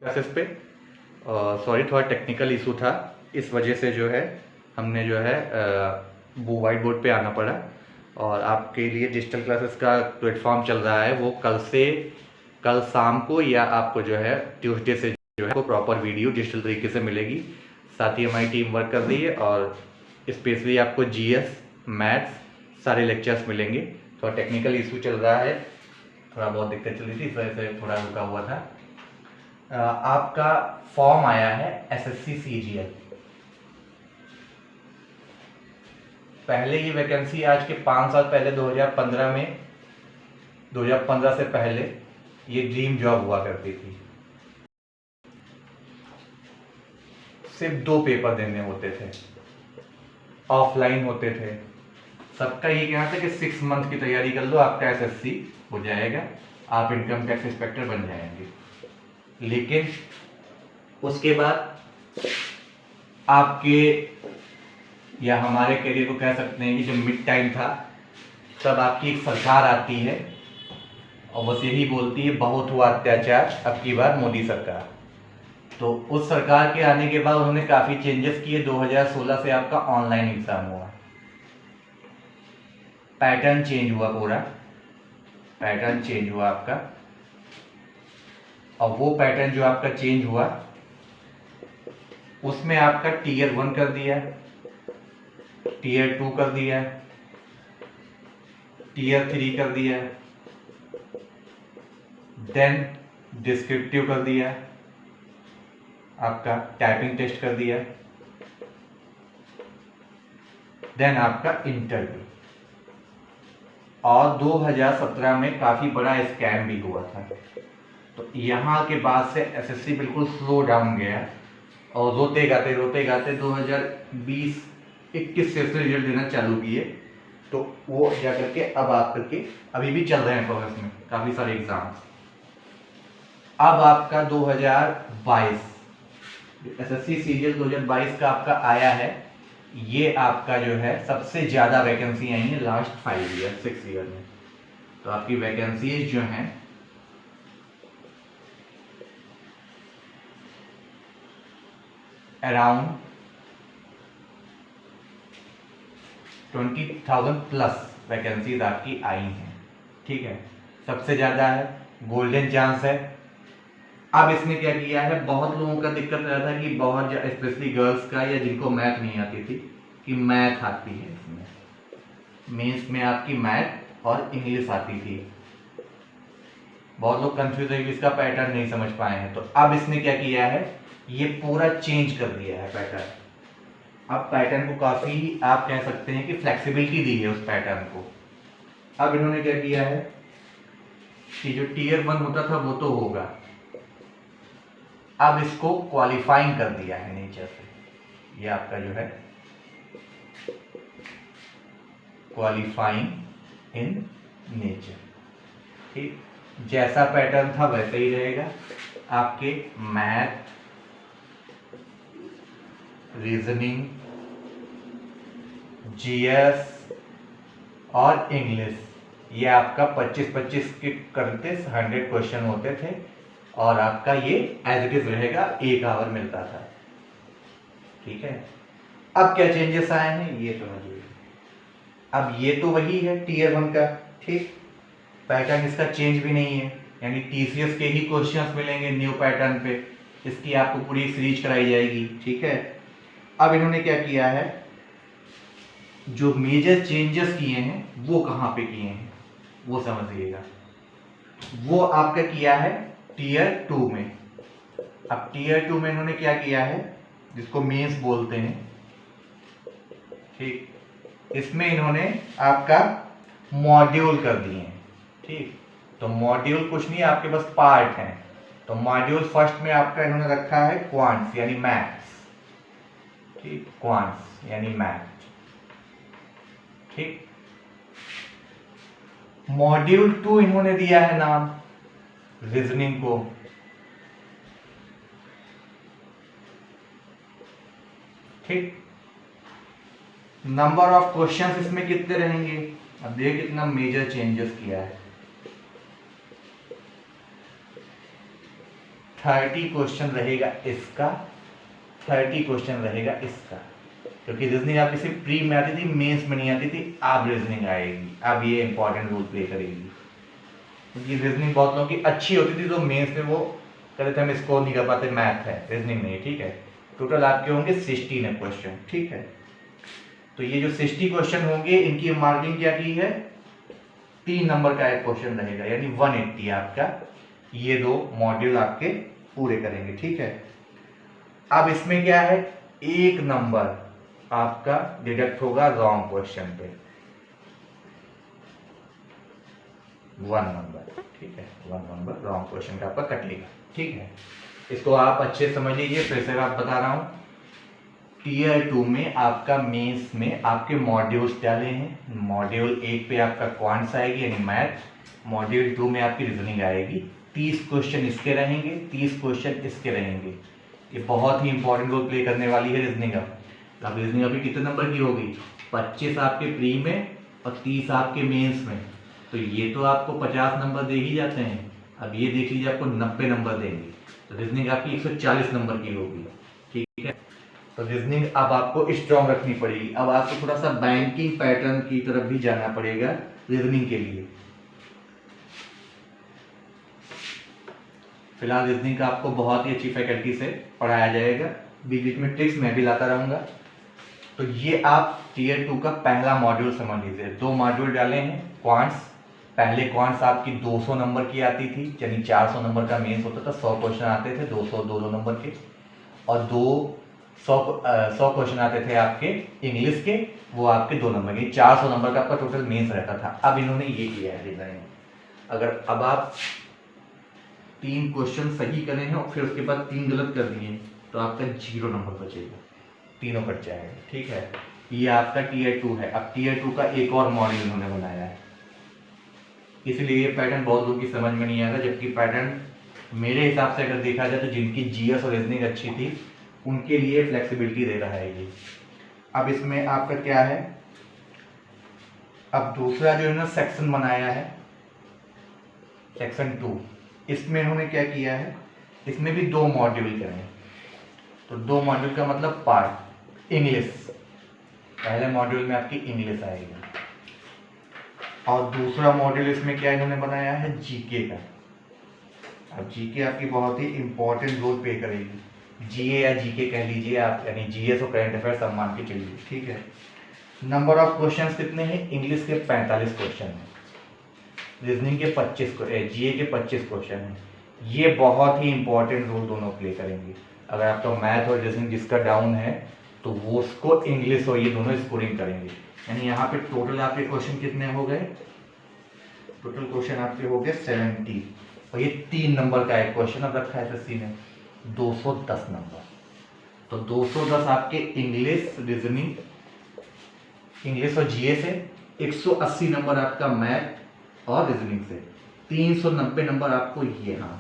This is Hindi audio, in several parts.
क्लासेस पे सॉरी थोड़ा टेक्निकल इशू था, इस वजह से जो है हमने जो है वो वाइट बोर्ड पे आना पड़ा। और आपके लिए डिजिटल क्लासेस का प्लेटफॉर्म चल रहा है, वो कल शाम को या आपको जो है ट्यूसडे से जो है वो प्रॉपर वीडियो डिजिटल तरीके से मिलेगी। साथ ही हमारी टीम वर्क कर रही है और स्पेशली आपको जीएस मैथ्स सारे लेक्चर्स मिलेंगे। थोड़ा टेक्निकल इशू चल रहा है, थोड़ा बहुत दिक्कत चल रही थी, इस वजह से थोड़ा रुका हुआ था। आपका फॉर्म आया है एसएससी सीजीएल। पहले ये वैकेंसी आज के 5 साल पहले 2015 से पहले ये ड्रीम जॉब हुआ करती थी। सिर्फ 2 पेपर देने होते थे, ऑफलाइन होते थे। सबका ये कहना था कि 6 मंथ की तैयारी कर लो, आपका एसएससी हो जाएगा, आप इनकम टैक्स इंस्पेक्टर बन जाएंगे। लेकिन उसके बाद आपके या हमारे करियर को कह सकते हैं कि जो मिड टाइम था, तब आपकी एक सरकार आती है और बस यही बोलती है बहुत हुआ अत्याचार, अब की बार मोदी सरकार। तो उस सरकार के आने के बाद उन्होंने काफ़ी चेंजेस किए। 2016 से आपका ऑनलाइन एग्ज़ाम हुआ, पैटर्न चेंज हुआ, पूरा पैटर्न चेंज हुआ आपका। और वो पैटर्न जो आपका चेंज हुआ उसमें आपका टीयर 1 कर दिया, टीयर 2 कर दिया, टीयर 3 कर दिया, देन डिस्क्रिप्टिव कर दिया, आपका टाइपिंग टेस्ट कर दिया, देन आपका इंटरव्यू। और 2017 में काफी बड़ा स्कैम भी हुआ था। तो यहाँ के बाद से एसएससी बिल्कुल स्लो डाउन गया और रोते गाते 2020-21 से रिजल्ट देना चालू किए। तो वो जा करके अब आप करके अभी भी चल रहे हैं प्रोसेस में काफी सारे एग्जाम्स। अब आपका 2022 एसएससी सीजीएल 2022 का आपका आया है। ये आपका जो है सबसे ज्यादा वैकेंसी आई है लास्ट 6 ईयर में। तो आपकी वैकेंसीज जो हैं अराउंड 20,000 प्लस वैकेंसीज आपकी आई हैं, ठीक है। सबसे ज़्यादा है, गोल्डन चांस है। अब इसने क्या किया है, बहुत लोगों का दिक्कत रहा था कि बहुत स्पेशली गर्ल्स का या जिनको मैथ नहीं आती थी, कि मैथ आती है इसमें, मेंस में आपकी मैथ और इंग्लिश आती थी। बहुत लोग कंफ्यूज है कि इसका पैटर्न नहीं समझ पाए हैं। तो अब इसने क्या किया है, ये पूरा चेंज कर दिया है पैटर्न। अब पैटर्न को काफी आप कह सकते हैं कि फ्लेक्सिबिलिटी दी है उस पैटर्न को। अब इन्होंने क्या किया है कि जो टीयर 1 होता था वो तो होगा, अब इसको क्वालिफाइंग कर दिया है नेचर से। ये आपका जो है क्वालिफाइंग इन नेचर, ठीक। जैसा पैटर्न था वैसे ही रहेगा। आपके मैथ, रीजनिंग, जीएस और इंग्लिश, ये आपका 25-25 के करते 100 क्वेश्चन होते थे और आपका ये एज इट इज रहेगा, 1 आवर मिलता था, ठीक है। अब क्या चेंजेस आए हैं ये समझिए। अब ये तो वही है टीयर 1 का, ठीक। पैटर्न इसका चेंज भी नहीं है, यानी टीसीएस के ही क्वेश्चंस मिलेंगे न्यू पैटर्न पे। इसकी आपको पूरी सीरीज कराई जाएगी, ठीक है। अब इन्होंने क्या किया है, जो मेजर चेंजेस किए हैं वो कहाँ पे किए हैं वो समझिएगा। वो आपका किया है टीयर 2 में। अब टीयर 2 में इन्होंने क्या किया है, जिसको मेंस बोलते हैं, ठीक। इसमें इन्होंने आपका मॉड्यूल कर दिए हैं, ठीक। तो मॉड्यूल कुछ नहीं, आपके बस पार्ट हैं। तो मॉड्यूल फर्स्ट में आपका इन्होंने रखा है क्वांट्स यानी मैथ्स, ठीक, क्वांट्स यानी मैथ, ठीक। मॉड्यूल 2 इन्होंने दिया है नाम रीजनिंग को, ठीक। नंबर ऑफ क्वेश्चंस इसमें कितने रहेंगे, अब देखिए कितना मेजर चेंजेस किया है। 30 क्वेश्चन रहेगा इसका, 30 क्वेश्चन रहेगा इसका, क्योंकि रीजनिंग आपकी सिर्फ प्री में आती थी, मेंस में नहीं आती थी, अब रीजनिंग आएगी, अब ये इंपॉर्टेंट रोल प्ले करेगी। क्योंकि रीजनिंग बहुत लोगों की अच्छी होती थी तो मेंस में वो कहते थे हम स्कोर नहीं कर पाते, मैथ है, रीजनिंग नहीं, ठीक है। टोटल आपके होंगे 16 क्वेश्चन, ठीक है। तो ये जो 60 क्वेश्चन होंगे इनकी मार्किंग क्या की है, 3 नंबर का एक क्वेश्चन रहेगा, यानी 180 आपका ये 2 मॉड्यूल आपके पूरे करेंगे, ठीक है। अब इसमें क्या है, 1 नंबर आपका डिडक्ट होगा रॉन्ग क्वेश्चन पे, 1 नंबर, ठीक है, 1 नंबर रॉन्ग क्वेश्चन का आपका कटेगा, ठीक है। इसको आप अच्छे समझ लीजिए, फिर से आप बता रहा हूं, टीयर 2 में आपका मेंस में आपके मॉड्यूल्स डाले हैं। मॉड्यूल 1 पे आपका क्वांट्स आएगी यानी मैथ, मॉड्यूल 2 में आपकी रीजनिंग आएगी। 30 क्वेश्चन इसके रहेंगे, 30 क्वेश्चन इसके रहेंगे। ये बहुत ही इंपॉर्टेंट रोल प्ले करने वाली है रीजनिंग। अब रीजनिंग अभी कितने नंबर की होगी, 25 आपके प्री में और 30 आपके मेंस में, तो ये तो आपको 50 नंबर दे ही जाते हैं। अब ये देख लीजिए आपको 90 नंबर देंगे, तो रीजनिंग आपकी 140 नंबर की होगी, ठीक है। तो रीजनिंग अब आपको स्ट्रॉन्ग रखनी पड़ेगी। अब आपको थोड़ा सा बैंकिंग पैटर्न की तरफ भी जाना पड़ेगा रीजनिंग के लिए। फिलहाल रीजनिंग का आपको बहुत ही अच्छी फैकल्टी से पढ़ाया जाएगा, बीच बीच में ट्रिक्स मैं भी लाता रहूंगा। तो ये आप टीयर 2 का पहला मॉड्यूल समझ लीजिए। 2 मॉड्यूल डाले हैं क्वांट्स। पहले क्वांट्स आपकी 200 नंबर की आती थी, यानी 400 नंबर का मेंस होता था, 100 क्वेश्चन आते थे 200 नंबर के, और 100 क्वेश्चन आते थे आपके इंग्लिश के, वो आपके 2 नंबर के, 400 नंबर का आपका टोटल मेंस रहता था। अब इन्होंने ये किया है डिजाइन, अगर अब आप 3 क्वेश्चन सही करे हैं और फिर उसके बाद 3 गलत कर दिए तो आपका 0 नंबर बचेगा, तीनों कट जाएगा, ठीक है। ये आपका टीयर 2 है। अब टीयर 2 का एक और मॉड्यूल इन्होंने बनाया है, इसलिए ये पैटर्न बहुत लोगों की समझ में नहीं आया था, जबकि पैटर्न मेरे हिसाब से अगर देखा जाए तो जिनकी जीएस और रीजनिंग अच्छी थी उनके लिए फ्लेक्सिबिलिटी दे रहा है ये। अब इसमें आपका क्या है, अब दूसरा जो इन्होंने सेक्शन बनाया है, सेक्शन 2, इसमें इन्होंने क्या किया है, इसमें भी 2 मॉड्यूल करें। तो 2 मॉड्यूल का मतलब पार्ट इंग्लिश, पहले मॉड्यूल में आपकी इंग्लिश आएगी, और दूसरा मॉड्यूल इसमें क्या इन्होंने बनाया है, जीके का। अब जीके आपकी बहुत ही इंपॉर्टेंट रोल प्ले करेगी, जीए या जीके कह लीजिए आप, यानी जीएस और करंट अफेयर सब मान के चलिए, ठीक है। नंबर ऑफ क्वेश्चंस कितने हैं, इंग्लिश के 45 क्वेश्चन हैं, रीजनिंग के 25, जीए के 25 क्वेश्चन हैं। ये बहुत ही इंपॉर्टेंट रोल दोनों प्ले करेंगे। अगर आपका मैथ और रीजनिंग जिसका डाउन है तो वो उसको इंग्लिश और ये दोनों स्कोरिंग करेंगे। यानी यहाँ पे टोटल आपके क्वेश्चन कितने हो गए, टोटल क्वेश्चन आपके हो गए 70, और ये 3 नंबर का एक क्वेश्चन अब रखा है एसएससी ने, 210 नंबर। तो 210 आपके इंग्लिश रीजनिंग, इंग्लिश और जीए से, 180 नंबर आपका मैथ और रीजनिंग से, 390 नंबर आपको यहाँ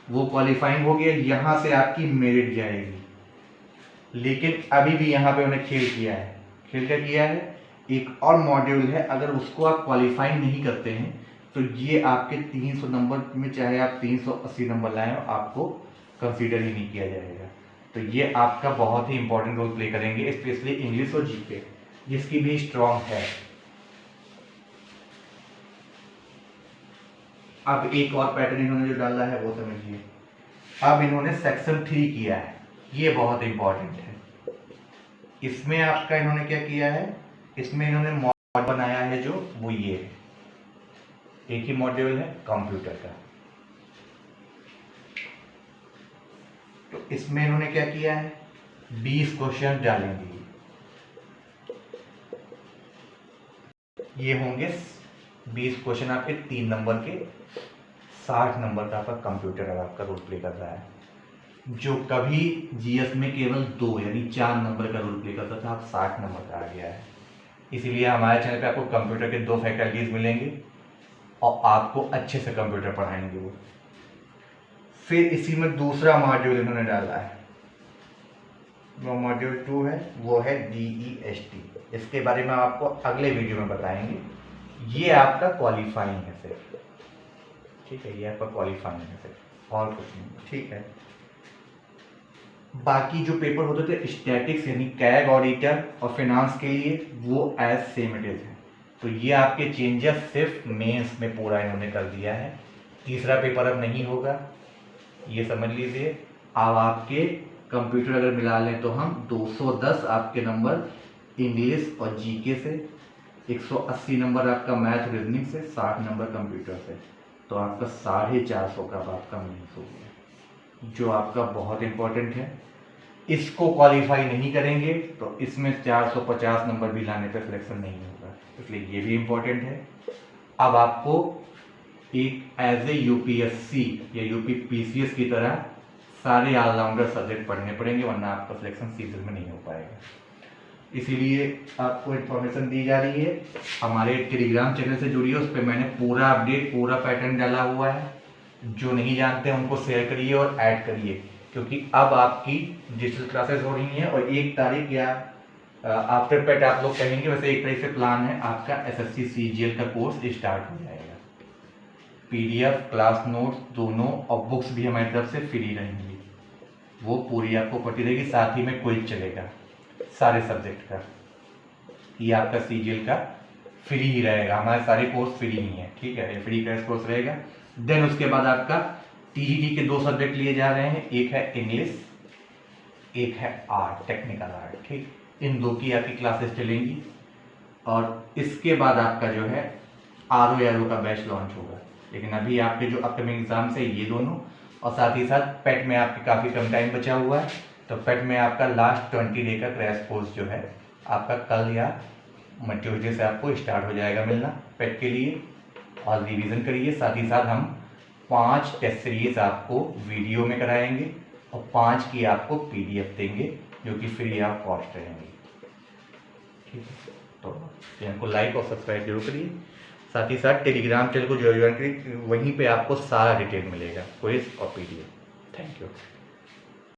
वो क्वालिफाइंग हो गया, यहाँ से आपकी मेरिट जाएगी। लेकिन अभी भी यहाँ पे उन्हें खेल किया है, खेल क्या किया है, एक और मॉड्यूल है, अगर उसको आप क्वालिफाई नहीं करते हैं तो ये आपके 300 नंबर में चाहे आप 380 नंबर लाएं आपको कंसीडर ही नहीं किया जाएगा। तो ये आपका बहुत ही इंपॉर्टेंट रोल प्ले करेंगे, स्पेशली इंग्लिश और जीके जिसकी भी स्ट्रॉन्ग है। अब एक और पैटर्न इन्होंने जो डाला है वो समझिए। अब इन्होंने सेक्शन 3 किया है, ये बहुत इंपॉर्टेंट है। इसमें आपका इन्होंने क्या किया है, इसमें इन्होंने मॉड्यूल बनाया है जो वो ये है, एक ही मॉड्यूल है कंप्यूटर का। तो इसमें इन्होंने क्या किया है, 20 क्वेश्चन डालेंगे, ये होंगे 20 क्वेश्चन आपके 3 नंबर के, 60 नंबर का आपका कंप्यूटर अब आपका रोल प्ले कर रहा है। जो कभी जीएस में केवल 2 यानी 4 नंबर का रोल प्ले करता था, अब 60 नंबर का आ गया है। इसीलिए हमारे चैनल पे आपको कंप्यूटर के 2 फैकल्टीज मिलेंगे और आपको अच्छे से कंप्यूटर पढ़ाएंगे वो। फिर इसी में दूसरा मॉड्यूल इन्होंने डाला है, वो मॉड्यूल 2 है, वो है DEST। इसके बारे में आपको अगले वीडियो में बताएंगे। ये आपका क्वालिफाइंग है सिर्फ, ठीक है, ये आपका क्वालिफाइंग है सिर्फ। और कुछ नहीं, ठीक है। बाकी जो पेपर होते थे स्टैटिक्स यानी कैग ऑडिटर और फाइनेंस के लिए, वो एज सेम इट इज है। तो ये आपके चेंजेस सिर्फ मेंस में पूरा इन्होंने कर दिया है। तीसरा पेपर अब नहीं होगा, ये समझ लीजिए। अब आपके कंप्यूटर अगर मिला लें तो हम 210 आपके नंबर इंग्लिश और जीके से, 180 नंबर आपका मैथ रीजनिंग से, 60 नंबर कंप्यूटर से, तो आपका 450 का आपका मेंस हो गया, जो आपका बहुत इंपॉर्टेंट है। इसको क्वालिफाई नहीं करेंगे तो इसमें 450 नंबर भी लाने पर सिलेक्शन नहीं होगा, इसलिए ये भी इंपॉर्टेंट है। अब आपको एक एज ए यूपीएससी या यूपी पीसीएस की तरह सारे ऑलराउंडर सब्जेक्ट पढ़ने पड़ेंगे, वरना आपका सिलेक्शन सीजन में नहीं हो पाएगा। इसीलिए आपको इन्फॉर्मेशन दी जा रही है। हमारे टेलीग्राम चैनल से जुड़िए, उस पर मैंने पूरा अपडेट, पूरा पैटर्न डाला हुआ है। जो नहीं जानते हैं उनको शेयर करिए और ऐड करिए, क्योंकि अब आपकी डिजिटल क्लासेस हो रही हैं और 1 तारीख या आफ्टर पैट आप लोग कहेंगे, वैसे 1 तारीख से प्लान है आपका एसएससी सीजीएल का कोर्स स्टार्ट हो जाएगा। पीडीएफ, क्लास नोट्स दोनों और बुक्स भी हमारी तरफ से फ्री रहेंगी, वो पूरी आपको पढ़ती रहेगी। साथ ही में क्विज चलेगा सारे सब्जेक्ट का। ये आपका सीजीएल का फ्री ही रहेगा, हमारे सारे कोर्स फ्री ही हैं, ठीक है। ये फ्री क्रैश कोर्स रहेगा। देन उसके बाद आपका टीजीटी के 2 सब्जेक्ट लिए जा रहे हैं, एक है इंग्लिश, एक है आर्ट, टेक्निकल आर्ट, ठीक। इन 2 की आपकी क्लासेस चलेंगी। और इसके बाद आपका जो है आरओ का बैच लॉन्च होगा। लेकिन अभी आपके जो अपकमिंग एग्जाम्स है ये दोनों, और साथ ही साथ पेट में आपके काफ़ी कम टाइम बचा हुआ है, तो पेट में आपका लास्ट 20 डे का क्रैश कोर्स जो है आपका कल या ट्यूसडे से आपको स्टार्ट हो जाएगा मिलना पेट के लिए। और रिवीजन करिए। साथ ही साथ हम 5 टेस्ट सीरीज आपको वीडियो में कराएंगे और 5 की आपको पीडीएफ देंगे, जो कि फ्री ऑफ कॉस्ट रहेंगे, ठीक है। तो चैनल को लाइक और सब्सक्राइब जरूर करिए। साथ ही साथ टेलीग्राम चैनल को ज्वाइन करिए, वहीं पे आपको सारा डिटेल मिलेगा, क्विज और पीडीएफ। Thank you.